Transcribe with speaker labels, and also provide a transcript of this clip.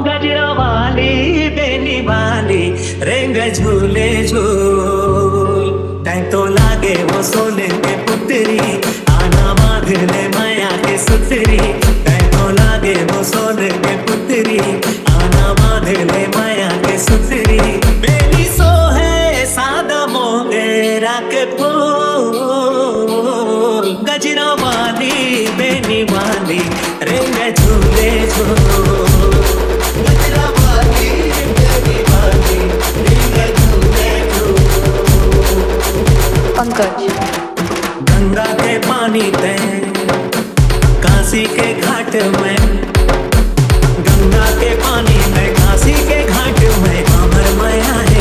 Speaker 1: गजरा वाली बेनी वाली रेंग झूले झूल तै तो लागे वो सोने के पुतरी आना मांग ले माया के सुतरी तै तो लागे वो सोने के पुतरी आना मांग ले माया के सुतरी बेनी सो है सादा मोगेरा के फूल गजरा वाली बेनी वाली रेंग झूले झूल गजरा वाली बेनी वाली रेंग झूले झूल।
Speaker 2: पंकज।
Speaker 1: गंगा के पानी पे काशी के घाट में गंगा के पानी में काशी के घाट में अमर माया है